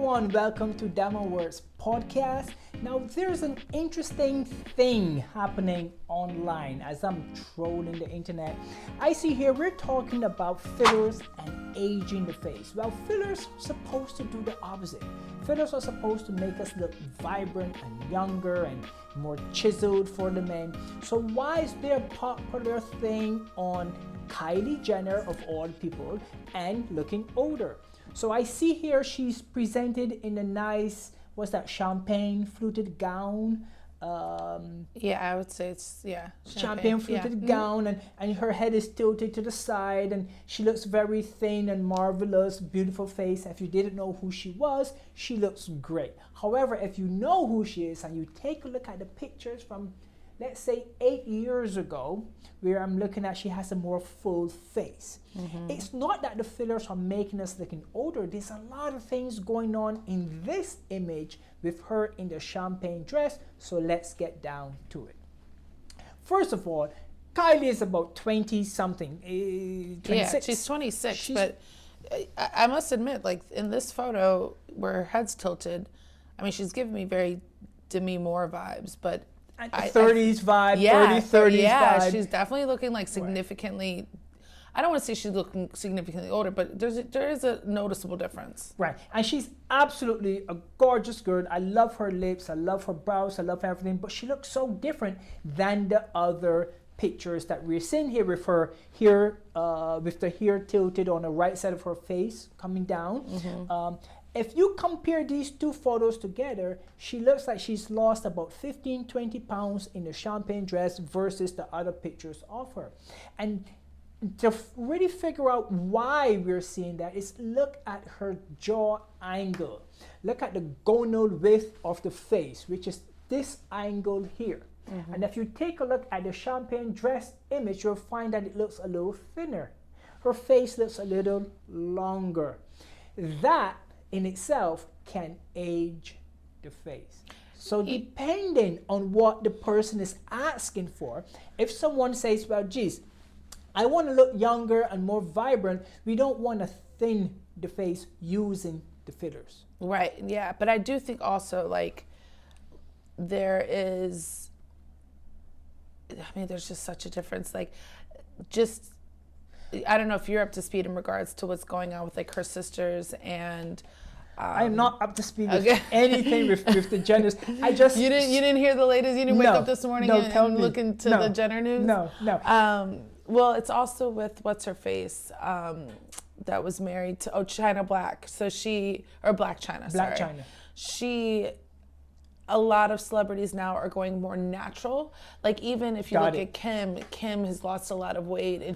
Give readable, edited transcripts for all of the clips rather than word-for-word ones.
everyone, welcome to Diamond Works Podcast. Now there's an interesting thing happening online as I'm trolling the internet. I see here we're talking about fillers and aging the face. Well, fillers are supposed to do the opposite. Fillers are supposed to make us look vibrant and younger and more chiseled for the men. So why is there a popular thing on Kylie Jenner of all people and looking older? So I see here she's presented in a nice, what's that, champagne fluted gown. I would say it's, champagne fluted gown, and her head is tilted to the side, and she looks very thin and marvelous, beautiful face. If you didn't know who she was, she looks great. However, if you know who she is and you take a look at the pictures from, let's say 8 years ago, where I'm looking at, she has a more full face. Mm-hmm. It's not that the fillers are making us looking older. There's a lot of things going on in this image with her in the champagne dress. So let's get down to it. First of all, Kylie is about 20 something, 26. Yeah, she's 26, but I must admit, like in this photo where her head's tilted, I mean, she's giving me very Demi Moore vibes, but 30s vibe, early 30s vibe. She's definitely looking like significantly, I don't want to say she's looking significantly older, but there is a noticeable difference. Right, and she's absolutely a gorgeous girl. I love her lips, I love her brows, I love everything, but she looks so different than the other pictures that we're seeing here with her here, with the hair tilted on the right side of her face coming down. Mm-hmm. If you compare these two photos together, she looks like she's lost about 15-20 pounds in the champagne dress versus the other pictures of her. And to really figure out why we're seeing that is look at her jaw angle. Look at the gonal width of the face, which is this angle here. Mm-hmm. And if you take a look at the champagne dress image, you'll find that it looks a little thinner. Her face looks a little longer. That in itself can age the face. So depending on what the person is asking for, if someone says, well, geez, I want to look younger and more vibrant, we don't want to thin the face using the fillers. Right, yeah. But I do think also, like, there's just such a difference. Like, I don't know if you're up to speed in regards to what's going on with like her sisters and. I am not up to speed with anything with the Jenners. You didn't hear the latest. You didn't wake up this morning and look into the Jenner news. No. Well, it's also with what's her face that was married to China Black. So Black China. Black China. A lot of celebrities now are going more natural. Like even if you look at Kim has lost a lot of weight, and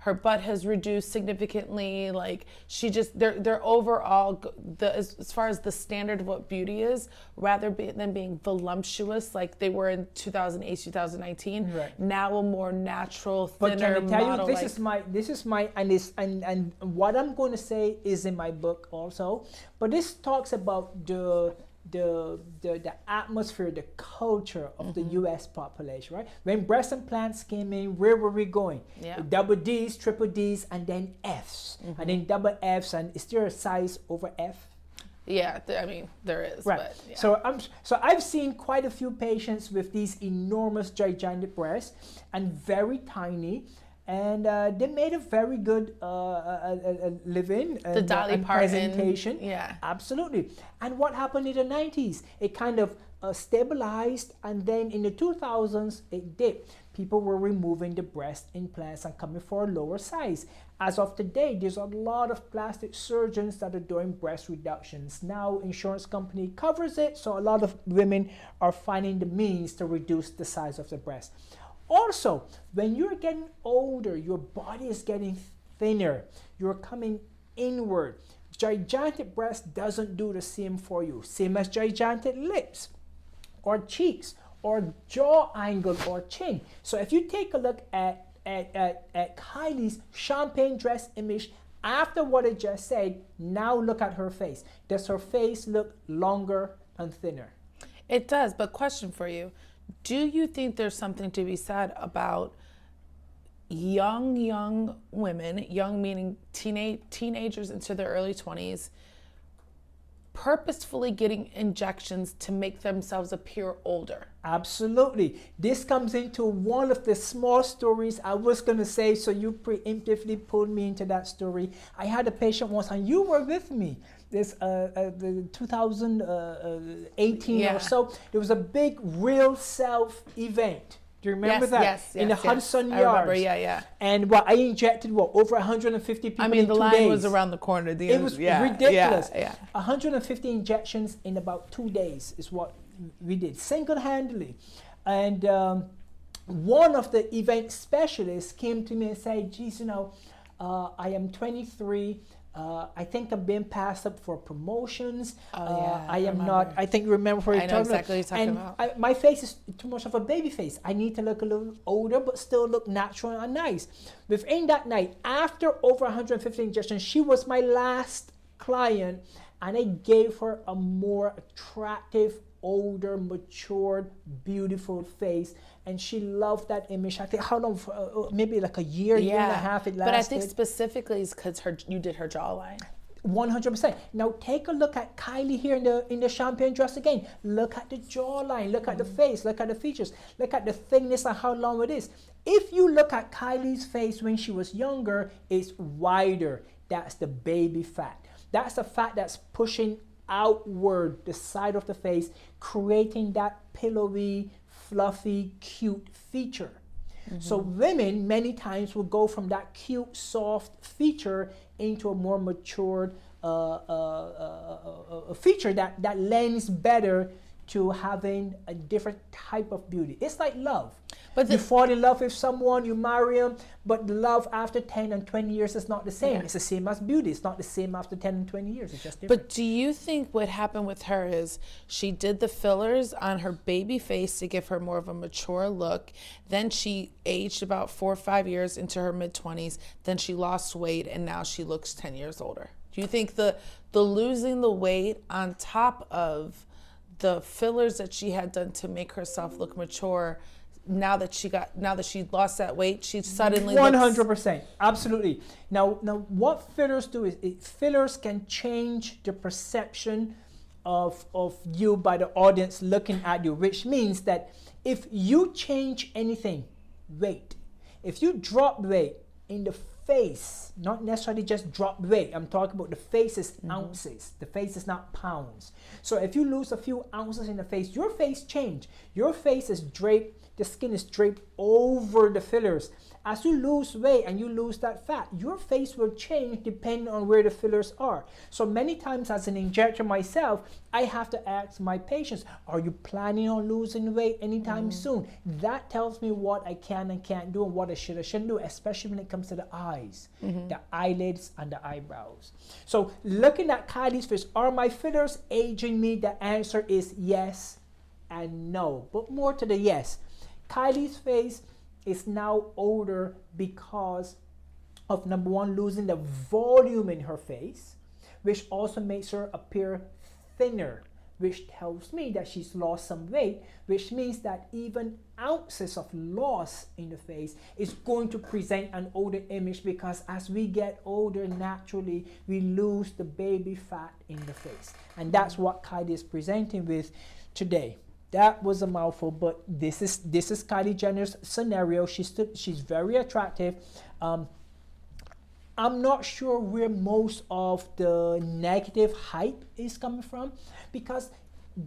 her butt has reduced significantly. Like they're overall, as far as the standard of what beauty is, rather than being voluptuous like they were in 2008, 2019. Right. Now a more natural, thinner but can I tell model. You, this is my and what I'm going to say is in my book also. But this talks about the atmosphere, the culture of the U.S. population, right? When breast implants came in, where were we going? Yeah. Double D's, triple D's, and then F's, and then double F's. And is there a size over F? Yeah, I mean there is. Right. But, yeah. So I've seen quite a few patients with these enormous, gigantic breasts and very tiny. And they made a very good living the Dolly and Parton presentation. Yeah, absolutely. And what happened in the 90s? It kind of stabilized, and then in the 2000s, it dipped. People were removing the breast implants and coming for a lower size. As of today, there's a lot of plastic surgeons that are doing breast reductions. Now, insurance company covers it, so a lot of women are finding the means to reduce the size of the breast. Also, when you're getting older, your body is getting thinner. You're coming inward. Gigantic breast doesn't do the same for you. Same as gigantic lips or cheeks or jaw angle or chin. So if you take a look at Kylie's champagne dress image after what I just said, now look at her face. Does her face look longer and thinner? It does, but question for you. Do you think there's something to be said about young women, young meaning teenagers into their early 20s, purposefully getting injections to make themselves appear older. Absolutely. This comes into one of the small stories I was going to say, so you preemptively pulled me into that story. I had a patient once, and you were with me. This 2018 or so, there was a big Real Self event. Do you remember that? Yes, in the Hudson Yards. I remember, yeah. And I injected over 150 people in 2 days. The line was around the corner. It was ridiculous. 150 injections in about 2 days is what we did, single-handedly. And one of the event specialists came to me and said, geez, I am 23. I think I'm being passed up for promotions. I am not. I think you remember what you're talking exactly what you're talking about. My face is too much of a baby face. I need to look a little older, but still look natural and nice. Within that night, after over 150 injections, she was my last client, and I gave her a more attractive, older, matured, beautiful face. And she loved that image. I think how long? Maybe like a year and a half it lasted. But I think specifically it's because you did her jawline. 100%. Now take a look at Kylie here in the champagne dress again. Look at the jawline. Look at the face. Look at the features. Look at the thickness and how long it is. If you look at Kylie's face when she was younger, it's wider. That's the baby fat. That's the fat that's pushing outward the side of the face, creating that pillowy, fluffy, cute feature. So women many times will go from that cute, soft feature into a more matured feature that lends better to having a different type of beauty. It's like love. But you fall in love with someone, you marry them, but love after 10 and 20 years is not the same. Yeah. It's the same as beauty. It's not the same after 10 and 20 years. It's just different. But do you think what happened with her is she did the fillers on her baby face to give her more of a mature look. Then she aged about 4 or 5 years into her mid-20s. Then she lost weight, and now she looks 10 years older. Do you think the losing the weight on top of the fillers that she had done to make herself look mature, now that she lost that weight, she suddenly 100%, absolutely. Now what fillers do is fillers can change the perception of you by the audience looking at you, which means that if you change anything, weight, if you drop weight in the face, not necessarily just drop weight, I'm talking about the face is ounces, the face is not pounds. So if you lose a few ounces in the face, your face changed. Your face is draped, the skin is draped over the fillers. As you lose weight and you lose that fat, your face will change depending on where the fillers are. So many times as an injector myself, I have to ask my patients, are you planning on losing weight anytime soon? That tells me what I can and can't do and what I should or shouldn't do, especially when it comes to the eyes, the eyelids and the eyebrows. So looking at Kylie's face, are my fillers aging me? The answer is yes and no, but more to the yes. Kylie's face is now older because of, number one, losing the volume in her face, which also makes her appear thinner, which tells me that she's lost some weight, which means that even ounces of loss in the face is going to present an older image, because as we get older, naturally, we lose the baby fat in the face. And that's what Kylie is presenting with today. That was a mouthful, but this is Kylie Jenner's scenario. She's very attractive. I'm not sure where most of the negative hype is coming from, because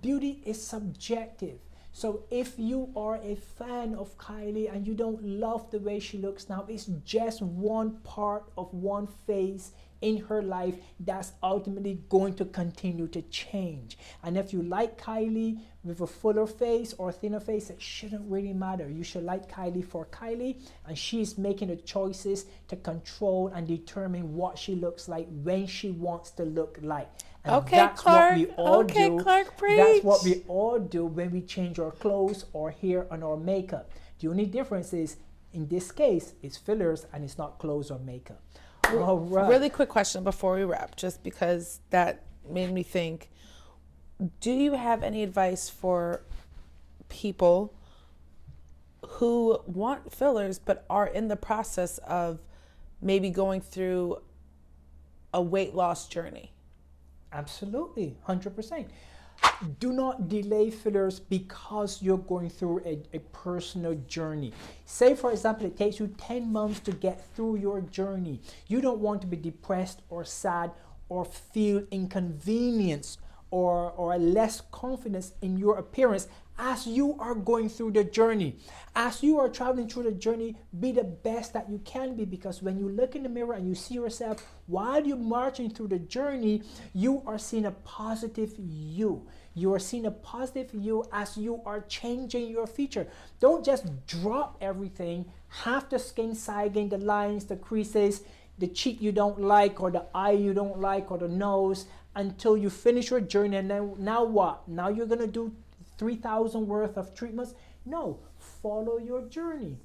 beauty is subjective. So if you are a fan of Kylie and you don't love the way she looks now, it's just one part of one phase in her life that's ultimately going to continue to change. And if you like Kylie with a fuller face or a thinner face, it shouldn't really matter. You should like Kylie for Kylie, and she's making the choices to control and determine what she looks like when she wants to look like. And okay, that's Clark. What we all okay, do. Clark, preach. That's what we all do when we change our clothes or hair and our makeup. The only difference is, in this case, it's fillers and it's not clothes or makeup. All right. Really quick question before we wrap, just because that made me think. Do you have any advice for people who want fillers but are in the process of maybe going through a weight loss journey? Absolutely, 100%. Do not delay fillers because you're going through a personal journey. Say, for example, it takes you 10 months to get through your journey. You don't want to be depressed or sad or feel inconvenience or less confidence in your appearance as you are going through the journey. As you are traveling through the journey, be the best that you can be, because when you look in the mirror and you see yourself while you're marching through the journey, you are seeing a positive you. You are seeing a positive you as you are changing your feature. Don't just drop everything, half the skin sagging, the lines, the creases, the cheek you don't like, or the eye you don't like, or the nose, until you finish your journey. And then now what? Now you're gonna do 3,000 worth of treatments? No, follow your journey.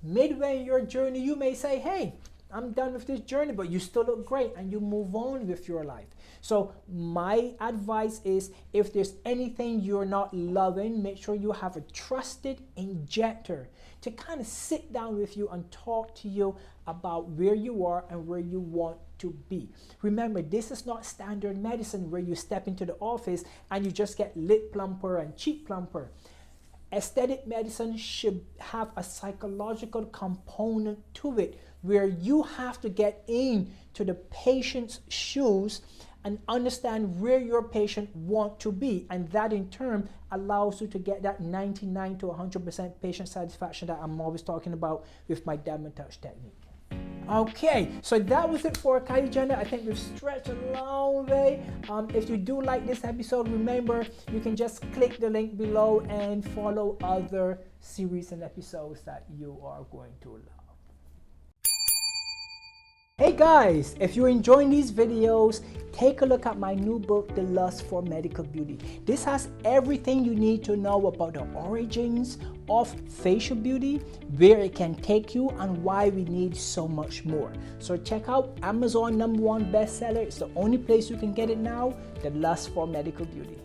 Midway in your journey, you may say, hey, I'm done with this journey, but you still look great, and you move on with your life. So my advice is, if there's anything you're not loving, make sure you have a trusted injector to kind of sit down with you and talk to you about where you are and where you want to be. Remember, this is not standard medicine where you step into the office and you just get lip plumper and cheek plumper. Aesthetic medicine should have a psychological component to it, where you have to get into the patient's shoes and understand where your patient wants to be, and that in turn allows you to get that 99 to 100% patient satisfaction that I'm always talking about with my Diamond Touch technique. Okay, so that was it for Kylie Jenner. I think we've stretched a long way. If you do like this episode, remember you can just click the link below and follow other series and episodes that you are going to love. Hey guys, if you're enjoying these videos, take a look at my new book, The Lust for Medical Beauty. This has everything you need to know about the origins of facial beauty, where it can take you, and why we need so much more. So check out Amazon #1 bestseller. It's the only place you can get it now, The Lust for Medical Beauty.